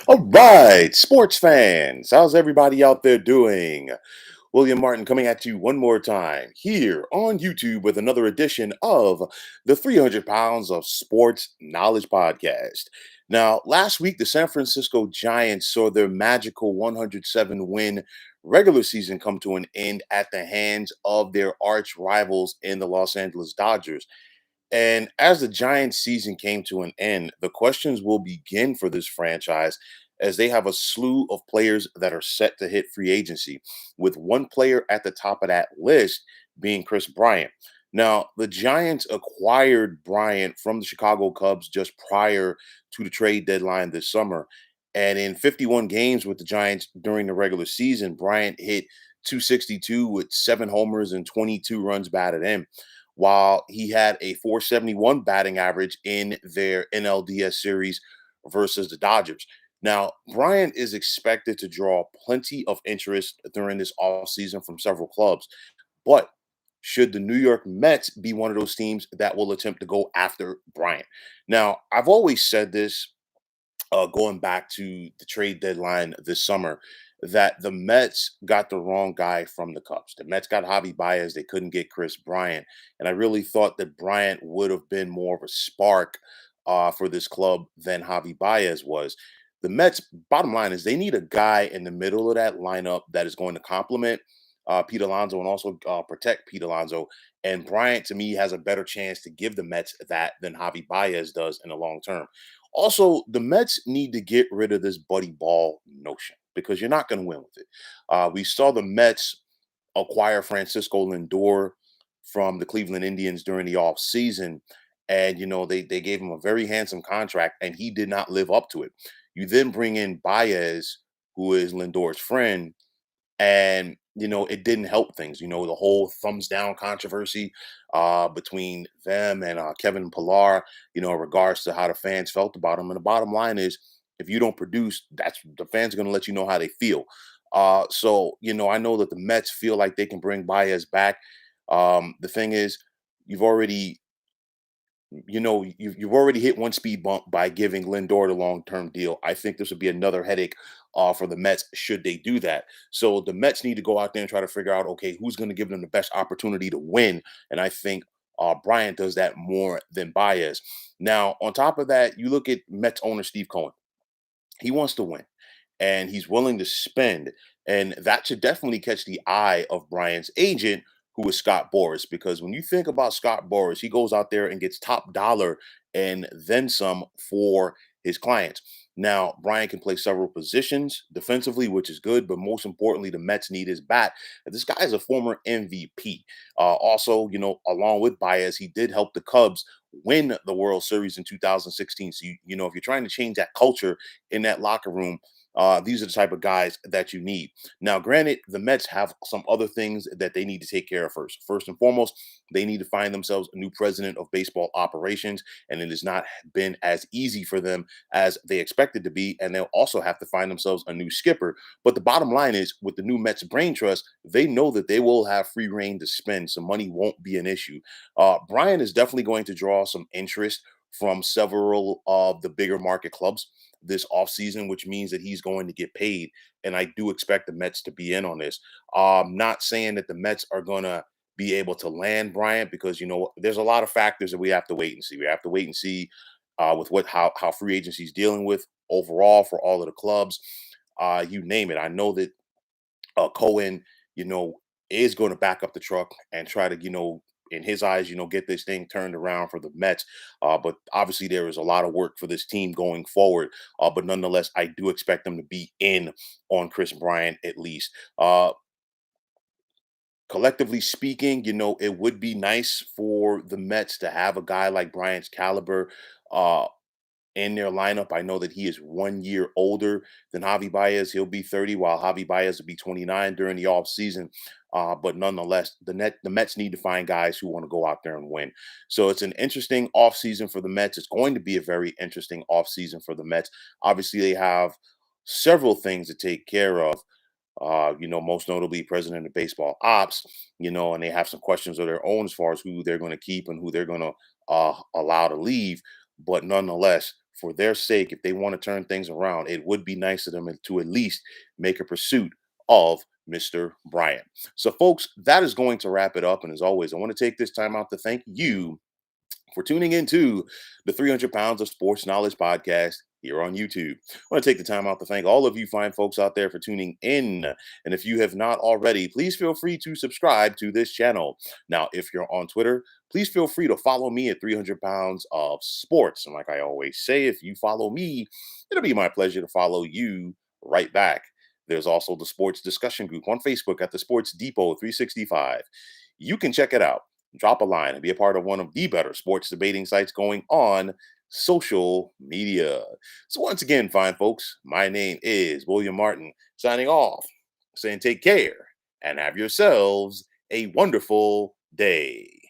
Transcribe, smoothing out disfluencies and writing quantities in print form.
All right, sports fans, how's everybody out there doing? William Martin coming at you one more time here on YouTube with another edition of the 300 Pounds of Sports Knowledge Podcast. Now, last week, the San Francisco Giants saw their magical 107 win regular season come to an end at the hands of their arch rivals in the Los Angeles Dodgers. And as the Giants season came to an end, the questions will begin for this franchise as they have a slew of players that are set to hit free agency, with one player at the top of that list being Kris Bryant. Now, the Giants acquired Bryant from the Chicago Cubs just prior to the trade deadline this summer. And in 51 games with the Giants during the regular season, Bryant hit 262 with 7 homers and 22 runs batted in, while he had a 471 batting average in their NLDS series versus the Dodgers. Now, Bryant is expected to draw plenty of interest during this offseason from several clubs, but should the New York Mets be one of those teams that will attempt to go after Bryant? Now, I've always said this going back to the trade deadline this summer, that the Mets got the wrong guy from the Cubs. The Mets got Javi Baez. They couldn't get Kris Bryant. And I really thought that Bryant would have been more of a spark for this club than Javi Baez was. The Mets, bottom line is they need a guy in the middle of that lineup that is going to complement Pete Alonso and also protect Pete Alonso. And Bryant, to me, has a better chance to give the Mets that than Javi Baez does in the long term. Also, the Mets need to get rid of this buddy ball notion because you're not going to win with it. We saw the Mets acquire Francisco Lindor from the Cleveland Indians during the offseason. And, they gave him a very handsome contract and he did not live up to it. You then bring in Baez, who is Lindor's friend, and it didn't help things. The whole thumbs down controversy between them and Kevin Pillar, in regards to how the fans felt about him. And the bottom line is, if you don't produce, that's the fans are going to let you know how they feel. So I know that the Mets feel like they can bring Baez back. The thing is, you've already you've already hit one speed bump by giving Lindor the long term deal. I think this would be another headache for the Mets should they do that. So the Mets need to go out there and try to figure out, okay, who's going to give them the best opportunity to win. And I think Bryant does that more than Baez. Now, on top of that, you look at Mets owner Steve Cohen. He wants to win and he's willing to spend. And that should definitely catch the eye of Bryant's agent, who is Scott Boras. Because when you think about Scott Boras, he goes out there and gets top dollar and then some for his clients. Now, Bryant can play several positions defensively, which is good, but most importantly, the Mets need his bat. This guy is a former MVP. Also, along with Baez, he did help the Cubs win the World Series in 2016. So, if you're trying to change that culture in that locker room, these are the type of guys that you need. Now, granted, the Mets have some other things that they need to take care of first. First and foremost, they need to find themselves a new president of baseball operations, and it has not been as easy for them as they expected to be. And they'll also have to find themselves a new skipper. But the bottom line is, with the new Mets brain trust, they know that they will have free reign to spend, so money won't be an issue. Brian is definitely going to draw some interest from several of the bigger market clubs this offseason, which means that he's going to get paid. And I do expect the Mets to be in on this. Not saying that the Mets are going to be able to land Bryant because, there's a lot of factors that we have to wait and see. We have to wait and see with how free agency is dealing with overall for all of the clubs. You name it. I know that Cohen, you know, is going to back up the truck and try to, in his eyes, get this thing turned around for the Mets. But obviously, there is a lot of work for this team going forward. But nonetheless, I do expect them to be in on Kris Bryant at least. Collectively speaking, it would be nice for the Mets to have a guy like Bryant's caliber. In their lineup. I know that he is 1 year older than Javi Baez. He'll be 30, while Javi Baez will be 29 during the offseason. But nonetheless, the Mets need to find guys who want to go out there and win. So it's an interesting offseason for the Mets. It's going to be a very interesting offseason for the Mets. Obviously, they have several things to take care of. Most notably president of baseball ops, and they have some questions of their own as far as who they're going to keep and who they're going to allow to leave. But nonetheless, for their sake, if they want to turn things around, it would be nice of them to at least make a pursuit of Mr. Bryant. So, folks, that is going to wrap it up. And as always, I want to take this time out to thank you for tuning into the 300 Pounds of Sports Knowledge podcast here on YouTube. I want to take the time out to thank all of you fine folks out there for tuning in. And if you have not already, please feel free to subscribe to this channel. Now, if you're on Twitter, please feel free to follow me at 300 Pounds of Sports. And like I always say, if you follow me, it'll be my pleasure to follow you right back. There's also the sports discussion group on Facebook at the Sports Depot 365. You can check it out, drop a line, and be a part of one of the better sports debating sites going on social media. So, once again, fine folks, my name is William Martin, signing off, saying take care and have yourselves a wonderful day.